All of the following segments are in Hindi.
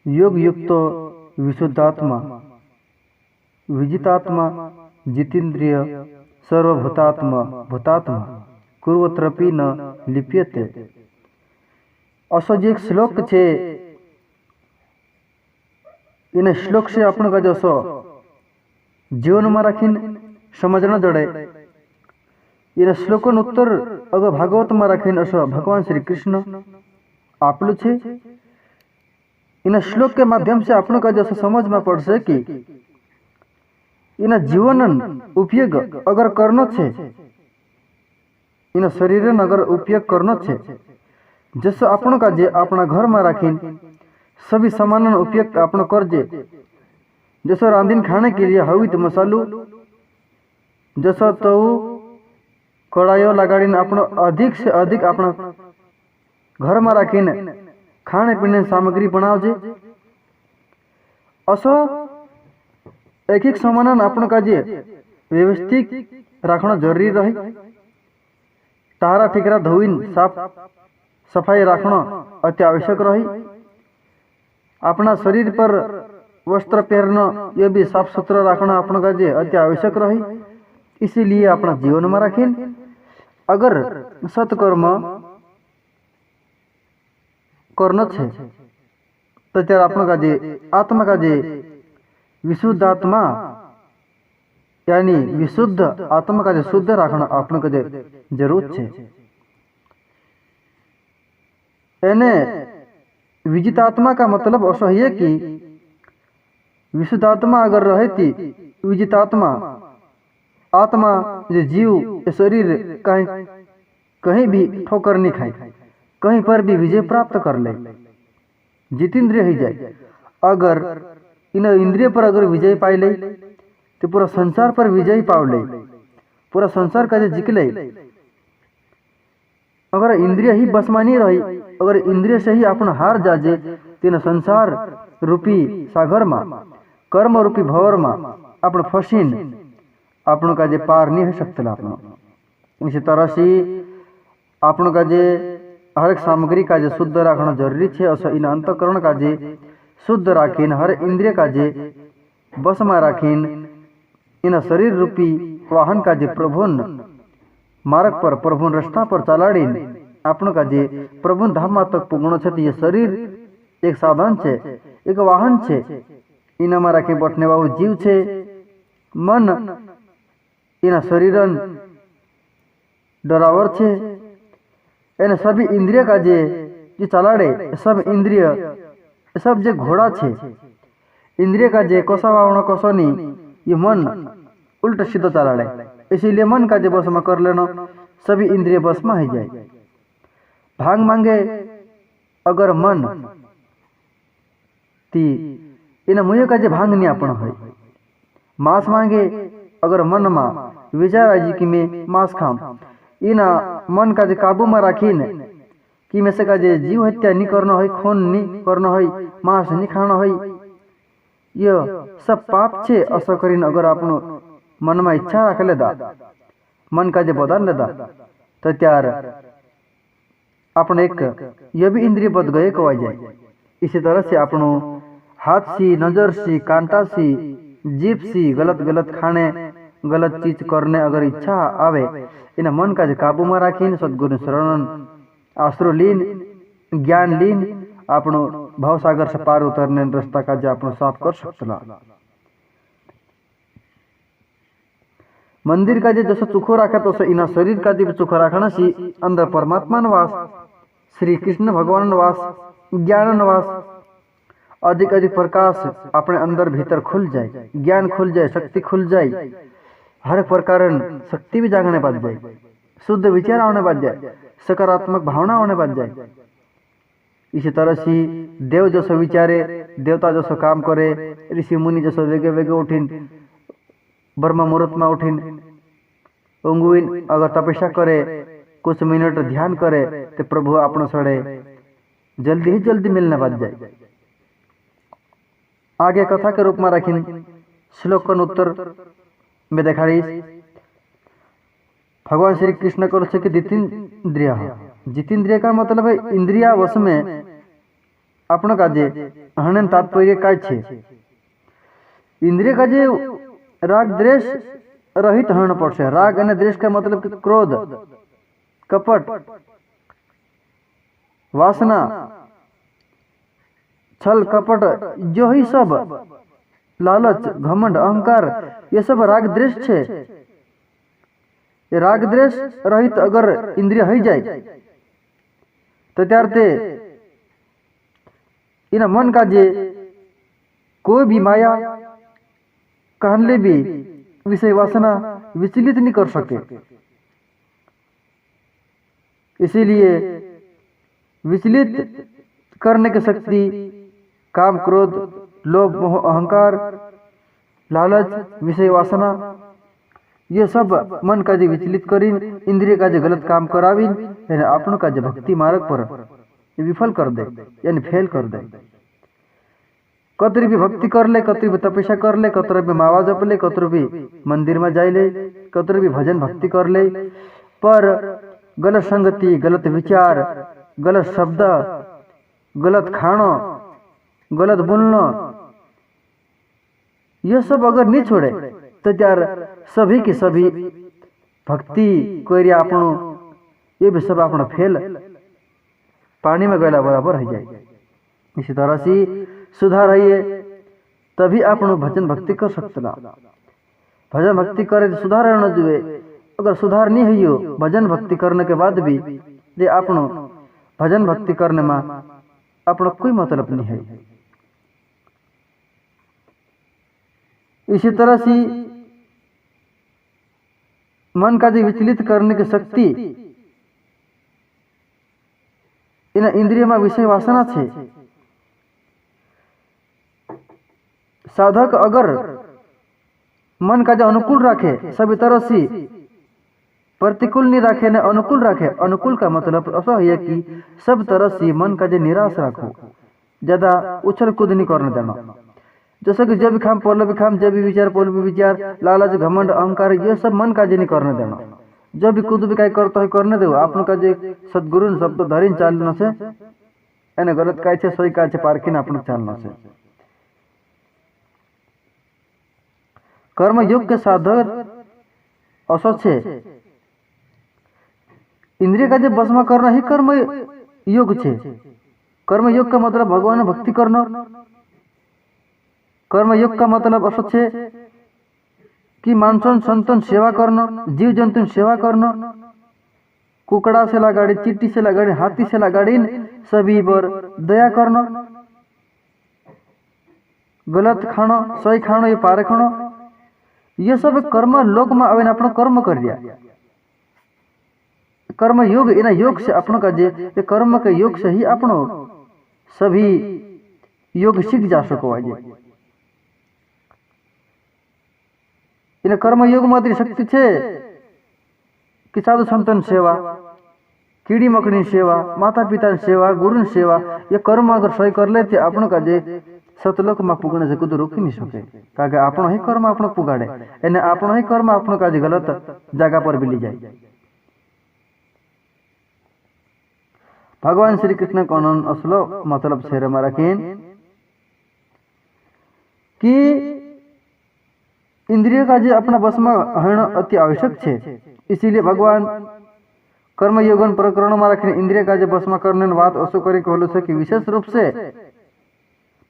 योग युक्त विशुद्धात्मा विजितात्मा जितेन्द्रिय सर्वभूतात्मा भूतात्मा कुर्वत्रपि न लिप्यते। असो जे एक श्लोक छे इन श्लोक से अपन का जसो जीवन में राखीन समझना जड़े। इन श्लोकन उत्तर अगर भागवत में राखीन असो भगवान श्री कृष्ण आपलू छे। इन श्लोक के माध्यम से अपन का जसो समझ में पड़ से कि इन जीवन उपयोग अगर करना छे, इन शरीर अगर उपयोग करना छे, जैसे अपन का जे अपना घर में राखीन सभी सामान उपयोग अपन कर जे। जैसे रांधीन खाने के लिए हवित मसालू जैसा तो कड़ाइयो लगाड़ीन अपन अधिक से अधिक अपना घर में राखीन खाने पीने सामग्री बनाव जे। असो एक एक सामान अपन का जे व्यवस्थित रखना जरूरी रही। तारा ठिकरा धोइन साफ सफाई रखना अति आवश्यक रही। अपना शरीर पर वस्त्र पहनना यह भी साफ सुथरा रखना अपन का जे अति आवश्यक रही। इसीलिए अपना जीवन में रखीन अगर सत्कर्म करना छे तो त्यारे अपन का जे आत्मा का जे विशुद्ध आत्मा यानी विशुद्ध आत्मा का जे शुद्ध रखना अपन का जे जरूरत छे। एने विजित आत्मा का मतलब ऐसा है कि विशुद्ध आत्मा अगर रहे थी विजित आत्मा आत्मा जो जीव शरीर कहीं भी ठोकर नहीं खाए, कहीं पर भी विजय प्राप्त कर ले, जितेंद्रिय ही जाए। अगर इन इंद्रिय पर अगर विजय पाई ले तो पूरा संसार पर विजय पाव ले, पूरा संसार का जिक ले। अगर इंद्रिय ही बस में नहीं रही, अगर इंद्रिय से ही अपन हार जाजे तीन संसार रूपी सागर में कर्म रूपी भवर में अपन फसीन अपन का जे पार नहीं हो सकते। अपन इसी तरह से अपन का जे हर एक सामग्री का जे शुद्ध रखना जरूरी है। और इन अंतकरण का जे शुद्ध राखीन हर इंद्रिय का जे बस में राखीन इन शरीर रूपी वाहन का जे प्रभुन मार्ग पर प्रभुन रास्ता पर चलाड़ीन अपन का जे प्रभु धाम तक पुगणो छे। ये शरीर एक साधन छे, एक वाहन छे। इन में राखी बैठने वाला जीव छे, मन इन शरीरन डरावर छे। इन सभी इंद्रिय का जे चलाड़े सब इंद्रिय सब जे घोड़ा छे। इंद्रिय का जे कोसा वावण कोसोनी ये मन उल्ट सीधा चलाड़े। इसीलिए मन का जे बस में कर लेना सभी इंद्रिय बस में ही जाए। भांग मांगे अगर मन ती इन मुझे का जे भांग नहीं अपन है। मांस मांगे अगर मन में विचार आजी कि मैं मांस खाम, इन मन का जे काबू में राखी ने कि में से का जे जीव हत्या नहीं करना है, खून नहीं करना है, मांस नहीं खाना है, ये सब पाप छे। असो करीन अगर अपनो मन में इच्छा रख लेदा, मन का जे बदल लेदा तो त्यार अपन एक ये भी इंद्रिय बद गए कहा जाए। इसी तरह से अपनो हाथ सी, नजर सी, कांटा सी, जीभ सी गलत गलत खाने गलत चीज करने अगर इच्छा आवे इन मन का जे काबू में राखीन सदगुरु शरण आश्रो लीन ज्ञान लीन अपनो भाव सागर से पार उतरने रास्ता का जे अपनो साफ कर सकला। मंदिर का जे जैसे चोखो रखा तो इन शरीर का जे चोखो रखना सी अंदर परमात्मा वास, श्री कृष्ण भगवान वास, ज्ञान वास, अधिक अधिक प्रकाश अपने अंदर भीतर खुल जाए, ज्ञान खुल जाए, शक्ति खुल जाए, हर प्रकार शक्ति भी जागने बच जाए, शुद्ध विचार आने बच जाए, सकारात्मक भावना होने बच जाए। इसी तरह से देव जैसे विचारे, देवता जैसे काम करे, ऋषि मुनि जैसे वेगे वेगे उठिन, ब्रह्म मुहूर्त में उठिन, उंगुइन अगर तपस्या करे, कुछ मिनट ध्यान करे तो प्रभु अपना सड़े जल्दी ही जल्दी मिलने बच जाए। आगे कथा के रूप में रखीन श्लोकन उत्तर में देखाड़ी भगवान श्री कृष्ण को कि जितेंद्रिय। जितेंद्रिय का मतलब है इंद्रिया वश में आपण काजे हणन तात्पर्य काय छे? इंद्रिय काजे राग द्वेष रहित हण पड़े। राग और द्वेष का मतलब कि क्रोध, कपट, वासना, छल कपट, जो ही सब लालच, घमंड, अहंकार, ये सब राग द्वेष छे। ये राग द्वेष रहित अगर इंद्रिय हो जाए तो त्यार ते इन मन का जे कोई भी माया कहले भी विषय वासना विचलित नहीं कर सके। इसीलिए विचलित करने की शक्ति काम, क्रोध, लोभ, मोह, अहंकार, लालच, विषय वासना, ये सब मन का जे विचलित करीन, इंद्रिय का जे गलत काम करावीन, यानी आपण का जे भक्ति मार्ग पर विफल कर दे, यानी फेल कर दे। कतरी भी भक्ति कर ले, कतरी भी तपस्या कर ले, कतरी भी मावा जप ले, कतरी भी मंदिर में जाए ले, कतरी भी भजन भक्ति कर ले, पर गलत संगति, गलत विचार, गलत शब्द, गलत खाना, गलत बोलना, यह सब अगर नहीं छोड़े तो यार सभी की सभी भक्ति कोई आपनो ये भी सब अपना फेल पानी में गला बराबर हो जाए। इसी तरह से सुधार रहिए तभी आप भजन भक्ति कर सकते। भजन भक्ति करे तो सुधार रहना जुए। अगर सुधार नहीं हुई हो भजन भक्ति करने के बाद भी जे आप भजन भक्ति करने में अपना कोई मतलब नहीं है। इसी तरह से मन का जो विचलित करने की शक्ति इन इंद्रिय में विषय वासना छे। साधक अगर मन का जो अनुकूल रखे, सभी तरह से प्रतिकूल नहीं रखे न अनुकूल रखे। अनुकूल का मतलब ऐसा है कि सब तरह से मन का जो निराश रखो, ज्यादा उछल कूद नहीं करने देना। जैसे कि जब भी खाम पौल भी खाम, जब भी विचार पौल भी विचार, लालच, घमंड, अहंकार, ये सब मन का जे नहीं करने देना। जब भी कूद भी काय करता है करने दो। आपन का जे सदगुरु शब्द धरीन चालना से एने गलत काय छे सही काय छे पारखीने आपन चालना से। कर्म योग के साधन असो छे। इंद्रिय का जे भस्म करना ही कर्म योग छे। कर्म योग का मतलब भगवान भक्ति करना। कर्म योग का मतलब असो छे कि मानसन संतन सेवा करना, जीव जंतु सेवा करना, कुकड़ा से लगाड़ी, चींटी से लगाड़ी, हाथी से लगाड़ी सभी पर दया करना, गलत खाना सही खाना ये पारे खाना, ये सब कर्म लोक में आवे अपना कर्म कर दिया। कर्म योग इन योग से अपनों का जे कर्म के योग से ही अपनो सभी योग सीख जा सको। आज इन कर्म योग में शक्ति छे कि साधु संतन सेवा, कीड़ी मकड़ी सेवा, माता पिता सेवा, गुरु सेवा, ये कर्म अगर सही कर लेते अपनों का जे सतलोक में पुगने से कुछ रोकी नहीं सके। कारण आपनो ही कर्म आपनो पुगाड़े, एने आपनो ही कर्म आपनो का गलत जगह पर भी ले जाए। भगवान श्री कृष्ण कौन असलो मतलब शेर में रखें कि इंद्रिय का जो अपना बस में होना अति आवश्यक है। इसीलिए भगवान कर्म योगन प्रकरण में रखें इंद्रिय का जो बस में करने बात असो करे कहलो से कि विशेष रूप से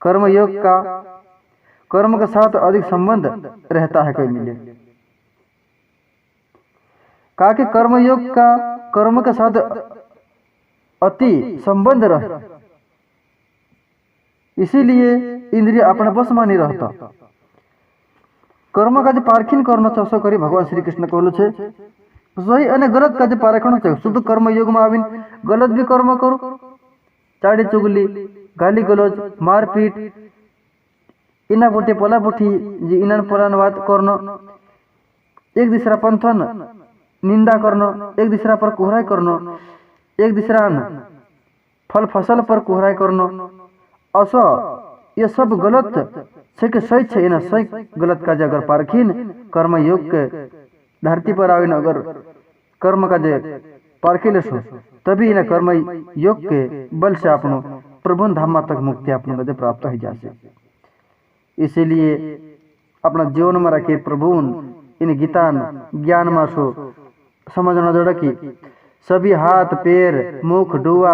कर्म योग का कर्म के साथ अधिक संबंध रहता है। कोई मिले कहा कि कर्म योग का कर्म के साथ अति संबंध रहे, इसीलिए इंद्रिय अपने बस में नहीं रहता। कर्म का जो पारखीन करना चाहो करी भगवान श्री कृष्ण कहलो छे सही अने गलत का जो पारखण चाहिए। शुद्ध कर्म योग में आवीन गलत भी कर्म करो, चाड़ी चुगली, गाली गलौज, मारपीट, इना बोटे पला बोठी जी इना पलान बात करना, एक दूसरा पंथन निंदा करना, एक दूसरा पर कुहराई करना, एक दूसरा फल फसल पर कुहराई करना, असो ये सब गलत छे के सही छे। ना सही गलत का अगर पारखीन कर्म योग के धरती पर आवे, अगर कर्म का जे पारखी ले तभी ना कर्म योग के बल से अपनो प्रभु धाम तक मुक्ति आपन का प्राप्त हो जासे। इसीलिए अपना जीवन में रखे प्रभु इन गीतान ज्ञान में सो समझना जोड़ा कि सभी हाथ पैर मुख डुआ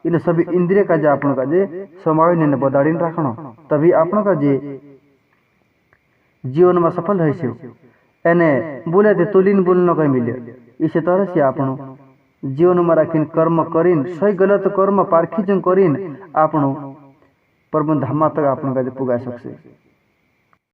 इन सभी इंद्रिय का जे आपन का जे समाय ने बदाड़ीन रखना, तभी आपन का जे जीवन में सफल है से एने बोले थे तुलिन बोलने का मिले। इसी तरह से आपन जीवन में रखिन कर्म करीन सही गलत कर्म पारखी जो करीन आपन प्रभु धाम तक आपन का जे पुगा सकसे।